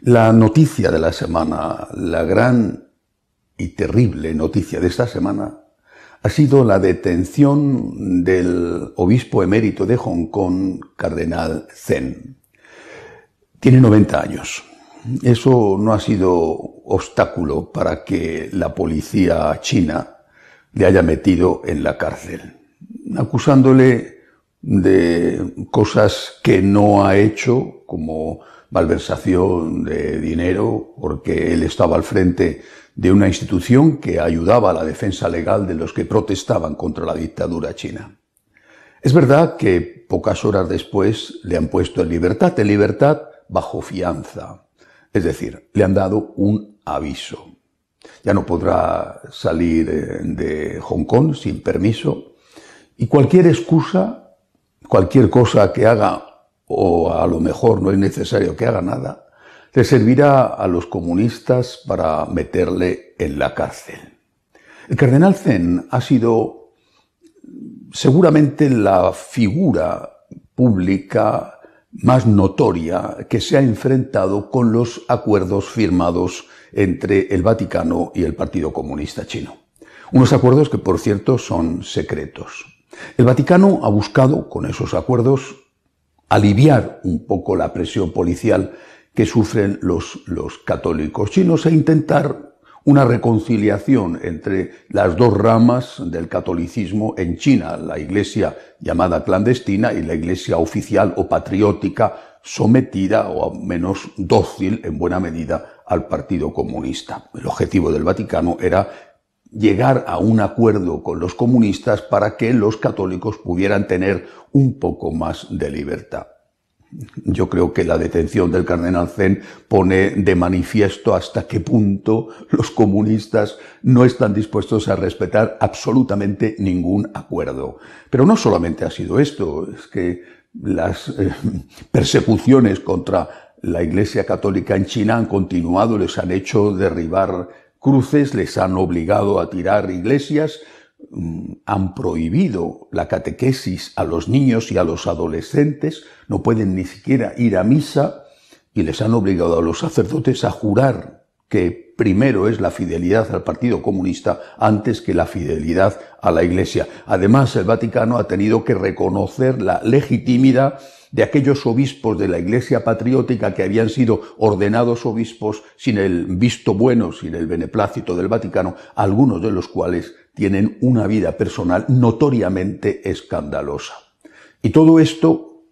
La noticia de la semana, la gran y terrible noticia de esta semana, ha sido la detención del obispo emérito de Hong Kong, cardenal Zen. Tiene 90 años. Eso no ha sido obstáculo para que la policía china le haya metido en la cárcel, acusándole de cosas que no ha hecho, como malversación de dinero, porque él estaba al frente de una institución que ayudaba a la defensa legal de los que protestaban contra la dictadura china. Es verdad que pocas horas después le han puesto en libertad bajo fianza. Es decir, le han dado un aviso. Ya no podrá salir de Hong Kong sin permiso y cualquier excusa, cualquier cosa que haga, o a lo mejor no es necesario que haga nada, le servirá a los comunistas para meterle en la cárcel. El cardenal Zen ha sido seguramente la figura pública más notoria que se ha enfrentado con los acuerdos firmados entre el Vaticano y el Partido Comunista Chino. Unos acuerdos que, por cierto, son secretos. El Vaticano ha buscado, con esos acuerdos, aliviar un poco la presión policial que sufren los católicos chinos e intentar una reconciliación entre las dos ramas del catolicismo en China, la iglesia llamada clandestina y la iglesia oficial o patriótica sometida o menos dócil en buena medida al Partido Comunista. El objetivo del Vaticano era llegar a un acuerdo con los comunistas para que los católicos pudieran tener un poco más de libertad. Yo creo que la detención del cardenal Zen pone de manifiesto hasta qué punto los comunistas no están dispuestos a respetar absolutamente ningún acuerdo. Pero no solamente ha sido esto, es que las persecuciones contra la Iglesia Católica en China han continuado, les han hecho derribar cruces, les han obligado a tirar iglesias, han prohibido la catequesis a los niños y a los adolescentes, no pueden ni siquiera ir a misa y les han obligado a los sacerdotes a jurar que primero es la fidelidad al Partido Comunista antes que la fidelidad a la Iglesia. Además, el Vaticano ha tenido que reconocer la legitimidad de aquellos obispos de la Iglesia patriótica que habían sido ordenados obispos sin el visto bueno, sin el beneplácito del Vaticano, algunos de los cuales tienen una vida personal notoriamente escandalosa. Y todo esto,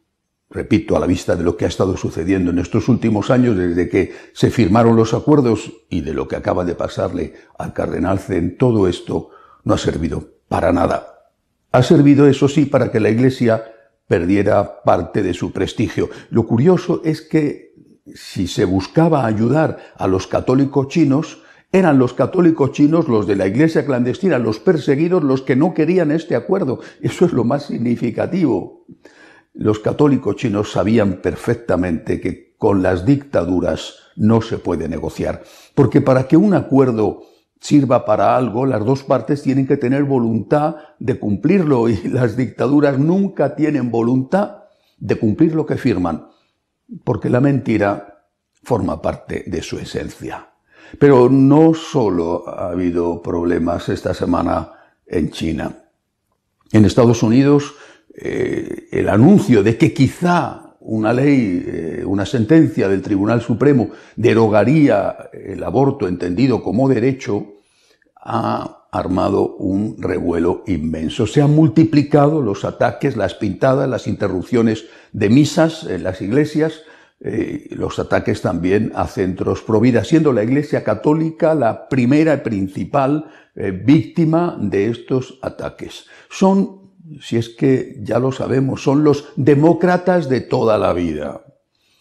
repito, a la vista de lo que ha estado sucediendo en estos últimos años, desde que se firmaron los acuerdos y de lo que acaba de pasarle al cardenal Zen, todo esto no ha servido para nada. Ha servido, eso sí, para que la Iglesia perdiera parte de su prestigio. Lo curioso es que si se buscaba ayudar a los católicos chinos, eran los católicos chinos, los de la iglesia clandestina, los perseguidos, los que no querían este acuerdo. Eso es lo más significativo. Los católicos chinos sabían perfectamente que con las dictaduras no se puede negociar, porque para que un acuerdo sirva para algo, las dos partes tienen que tener voluntad de cumplirlo y las dictaduras nunca tienen voluntad de cumplir lo que firman, porque la mentira forma parte de su esencia. Pero no solo ha habido problemas esta semana en China. En Estados Unidos, el anuncio de que quizá una ley, una sentencia del Tribunal Supremo derogaría el aborto entendido como derecho, ha armado un revuelo inmenso. Se han multiplicado los ataques, las pintadas, las interrupciones de misas en las iglesias, los ataques también a centros pro vida, siendo la Iglesia Católica la primera y principal víctima de estos ataques. Son, si es que ya lo sabemos, son los demócratas de toda la vida.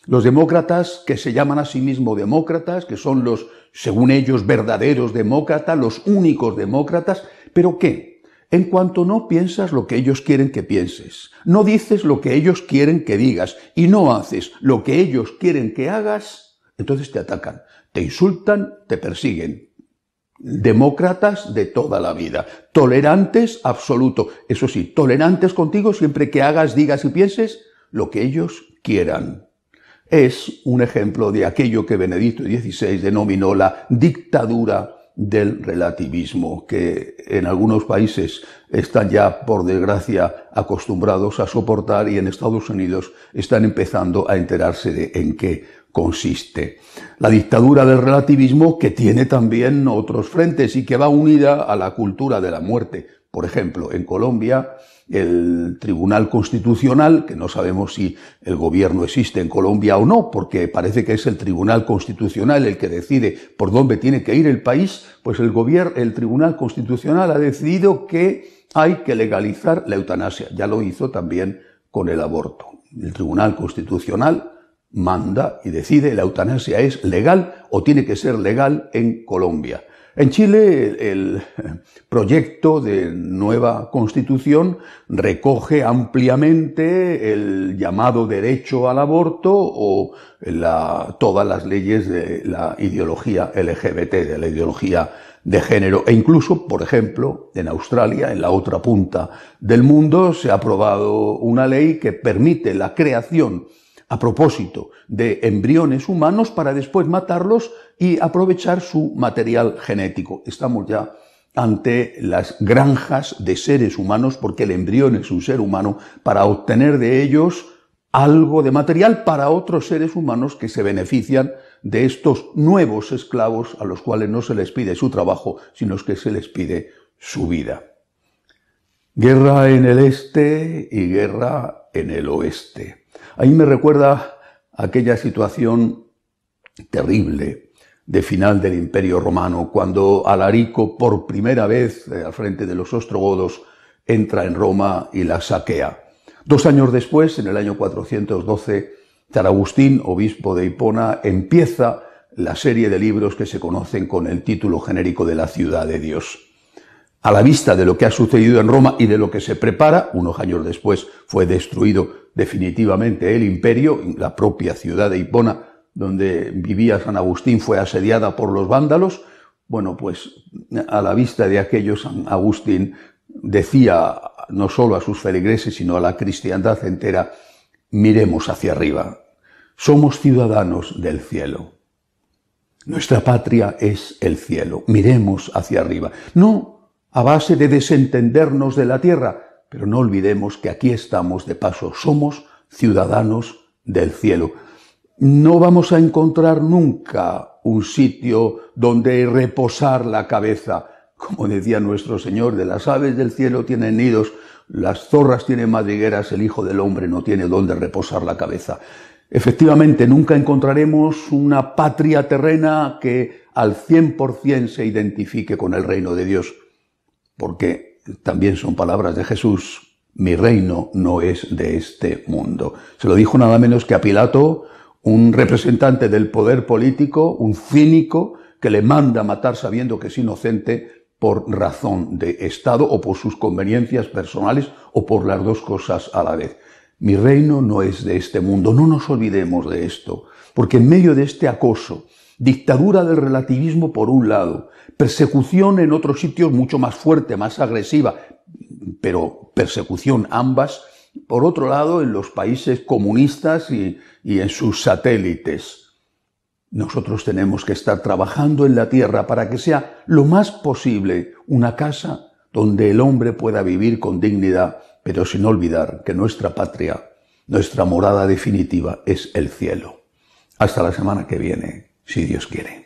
Los demócratas que se llaman a sí mismos demócratas, que son los, según ellos, verdaderos demócratas, los únicos demócratas, ¿pero qué? En cuanto no piensas lo que ellos quieren que pienses, no dices lo que ellos quieren que digas y no haces lo que ellos quieren que hagas, entonces te atacan, te insultan, te persiguen. Demócratas de toda la vida, tolerantes absoluto, eso sí, tolerantes contigo siempre que hagas, digas y pienses lo que ellos quieran. es un ejemplo de aquello que Benedicto XVI denominó la dictadura del relativismo, que en algunos países están ya, por desgracia, acostumbrados a soportar, y en Estados Unidos están empezando a enterarse de en qué consiste. La dictadura del relativismo, que tiene también otros frentes y que va unida a la cultura de la muerte. Por ejemplo, en Colombia, el Tribunal Constitucional, que no sabemos si el gobierno existe en Colombia o no, porque parece que es el Tribunal Constitucional el que decide por dónde tiene que ir el país, pues el Tribunal Constitucional ha decidido que hay que legalizar la eutanasia. Ya lo hizo también con el aborto. El Tribunal Constitucional manda y decide la eutanasia es legal o tiene que ser legal en Colombia. En Chile, el proyecto de nueva constitución recoge ampliamente el llamado derecho al aborto o todas las leyes de la ideología LGBT, de la ideología de género. E incluso, por ejemplo, en Australia, en la otra punta del mundo, se ha aprobado una ley que permite la creación a propósito de embriones humanos para después matarlos y aprovechar su material genético. Estamos ya ante las granjas de seres humanos, porque el embrión es un ser humano, para obtener de ellos algo de material para otros seres humanos que se benefician de estos nuevos esclavos a los cuales no se les pide su trabajo, sino que se les pide su vida. Guerra en el este y guerra en el oeste. Ahí me recuerda aquella situación terrible de final del Imperio Romano, cuando Alarico por primera vez al frente de los ostrogodos entra en Roma y la saquea. 2 años después, en el año 412, San Agustín, obispo de Hipona, empieza la serie de libros que se conocen con el título genérico de la Ciudad de Dios. A la vista de lo que ha sucedido en Roma y de lo que se prepara, unos años después fue destruido definitivamente el imperio, la propia ciudad de Hipona, donde vivía San Agustín, fue asediada por los vándalos. Bueno, pues a la vista de aquello, San Agustín decía no solo a sus feligreses, sino a la cristiandad entera: miremos hacia arriba, somos ciudadanos del cielo. Nuestra patria es el cielo, miremos hacia arriba. No a base de desentendernos de la tierra, pero no olvidemos que aquí estamos de paso, somos ciudadanos del cielo. No vamos a encontrar nunca un sitio donde reposar la cabeza. Como decía nuestro Señor, de las aves del cielo tienen nidos, las zorras tienen madrigueras, el Hijo del Hombre no tiene dónde reposar la cabeza. Efectivamente, nunca encontraremos una patria terrena que al 100% se identifique con el reino de Dios, porque también son palabras de Jesús: mi reino no es de este mundo. Se lo dijo nada menos que a Pilato, un representante del poder político, un cínico que le manda matar sabiendo que es inocente por razón de Estado o por sus conveniencias personales o por las dos cosas a la vez. Mi reino no es de este mundo. No nos olvidemos de esto, porque en medio de este acoso, dictadura del relativismo por un lado, persecución en otros sitios mucho más fuerte, más agresiva, pero persecución ambas, por otro lado, en los países comunistas y en sus satélites. Nosotros tenemos que estar trabajando en la tierra para que sea lo más posible una casa donde el hombre pueda vivir con dignidad, pero sin olvidar que nuestra patria, nuestra morada definitiva es el cielo. Hasta la semana que viene, si Dios quiere.